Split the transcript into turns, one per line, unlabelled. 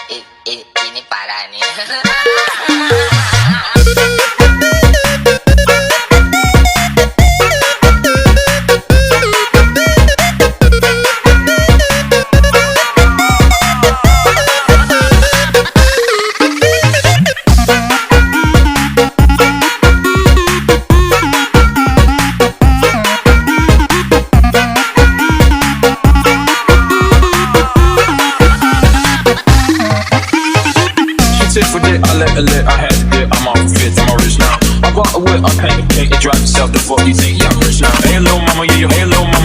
Ini parah nih.
I had to dip, I'm off fit, I'm rich now. I bought a whip, I paint the cake, it drive itself, the fuck you think, yeah, I'm rich now. Hey little mama, yeah, hey little mama.